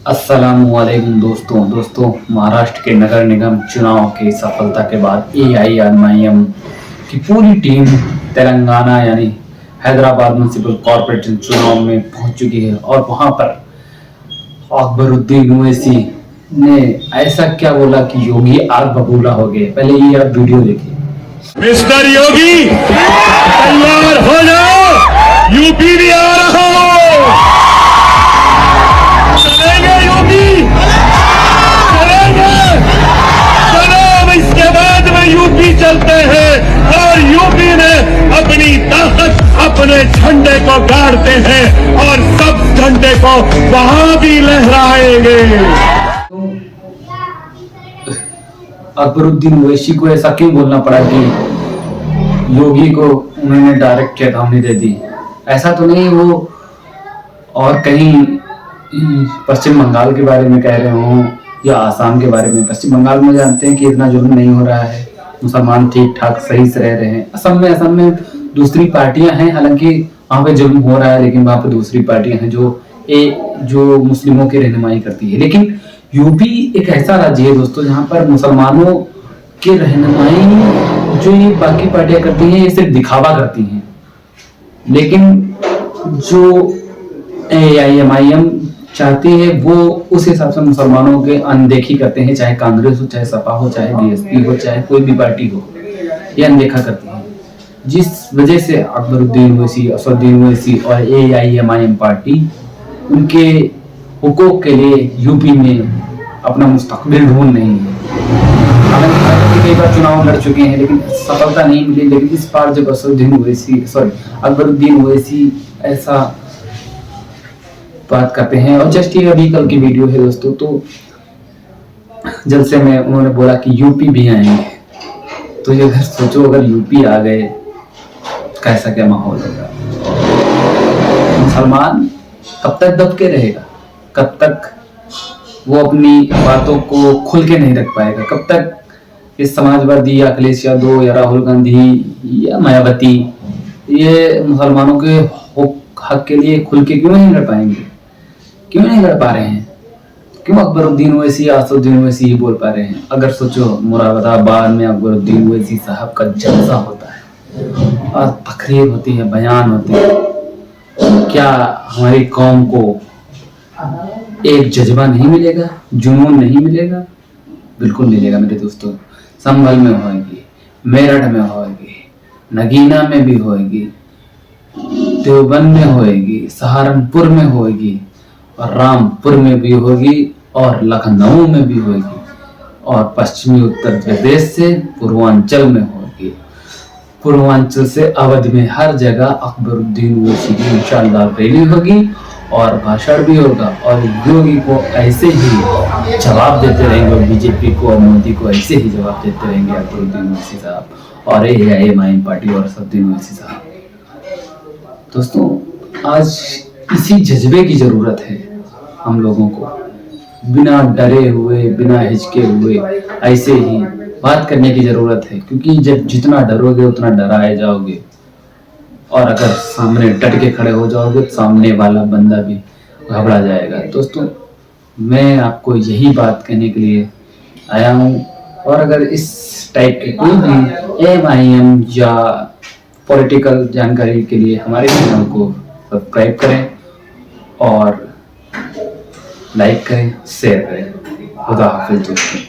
अस्सलामुअलैकुम दोस्तों महाराष्ट्र के नगर निगम चुनाव की सफलता के बाद एआईएमआईएम की पूरी टीम तेलंगाना यानी हैदराबाद म्युनिसिपल कॉर्पोरेशन चुनाव में पहुंच चुकी है और वहां पर अकबरुद्दीन ओवैसी ने ऐसा क्या बोला कि योगी आग बबूला हो गए। पहले ये आप वीडियो देखिए। मिस्टर योगी तैयार हो जाओ, यूपी भी आ रहा हो। चलेंगे योगी, चलेंगे। चलो अब इसके बाद में यूपी चलते हैं और यूपी में अपनी ताकत अपने झंडे को गाड़ते हैं और सब झंडे को वहां भी लहराएंगे। अकबरुद्दीन ओवैसी को ऐसा क्यों बोलना पड़ा कि योगी को उन्होंने डायरेक्ट चेतावनी दे दी? ऐसा तो नहीं वो और कहीं पश्चिम बंगाल के बारे में कह रहे हो या आसाम के बारे में। पश्चिम बंगाल में जानते हैं कि इतना जुल्म नहीं हो रहा है, मुसलमान ठीक ठाक सही से रह रहे हैं। असम में दूसरी पार्टियां हैं, हालांकि वहां पे जुल्म हो रहा है, लेकिन वहां पे दूसरी पार्टियां हैं जो मुस्लिमों की रहनुमाई करती है। लेकिन यूपी एक ऐसा राज्य है दोस्तों जहां पर मुसलमानों की रहनुमाई जो ये बाकी पार्टियां करती हैं ये सिर्फ दिखावा करती हैं, लेकिन जो एआईएमआईएम चाहती है वो उस हिसाब से मुसलमानों के अनदेखी करते हैं। चाहे कांग्रेस हो, चाहे सपा हो, चाहे बीएसपी हो, चाहे कोई भी पार्टी हो, ये अनदेखा करती है। जिस वजह से अकबरुद्दीन ओवैसी, असदुद्दीन ओवैसी और एआईएमआईएम पार्टी उनके हुकूक के लिए यूपी में अपना मुस्तकबिल ढूंढ नहीं है। हालांकि कई बार चुनाव लड़ चुके हैं लेकिन सफलता नहीं मिली, लेकिन इस बार जब अकबरुद्दीन ओवैसी ऐसा बात करते हैं, और जस्ट ये अभी कल की वीडियो है दोस्तों, तो जलसे में उन्होंने बोला कि यूपी भी आएंगे। तो ये अगर सोचो अगर यूपी आ गए कैसा क्या माहौल होगा। मुसलमान कब तक दब के रहेगा, कब तक वो अपनी बातों को खुल के नहीं रख पाएगा, कब तक इस समाजवादी या अखिलेश यादव या राहुल गांधी या मायावती ये मुसलमानों के हक के लिए खुल के क्यों नहीं लड़ पाएंगे, क्यों नहीं लड़ पा रहे हैं? क्यों अकबरुद्दीन ओवैसी, असदुद्दीन ओवैसी ही बोल पा रहे हैं? अगर सोचो मुरादाबाद में अकबरुद्दीन ओवैसी साहब का जलसा होता है और तकरीर होती है, बयान होते हैं, क्या हमारी कौम को एक जज्बा नहीं मिलेगा, जुनून नहीं मिलेगा? बिल्कुल मिलेगा मेरे दोस्तों। संभल में होगी, मेरठ में होगी, नगीना में भी होगी, देवबंद में होगी, सहारनपुर में होगी, और रामपुर में भी होगी, और लखनऊ में भी होगी, और पश्चिमी उत्तर प्रदेश से पूर्वांचल में होगी, पूर्वांचल से अवध में, हर जगह अकबरुद्दीन ओवैसी की इंशाअल्लाह रैली होगी और भाषण भी होगा। और योगी को ऐसे ही जवाब देते रहेंगे और बीजेपी को और मोदी को ऐसे ही जवाब देते रहेंगे अकबरुद्दीन ओवैसी साहब और एआईएमआईएम पार्टी और असदुद्दीन ओवैसी साहब। दोस्तों आज इसी जज्बे की जरूरत है हम लोगों को, बिना डरे हुए, बिना हिचके हुए ऐसे ही बात करने की जरूरत है, क्योंकि जब जितना डरोगे उतना डराए जाओगे, और अगर सामने डट के खड़े हो जाओगे तो सामने वाला बंदा भी घबरा जाएगा। दोस्तों मैं आपको यही बात कहने के लिए आया हूँ, और अगर इस टाइप के कोई भी एआईएमआईएम या पॉलिटिकल जानकारी के लिए हमारे चैनल को सब्सक्राइब करें और लाइक करें, शेयर करें। खुदा हाफिज़ दोस्तों।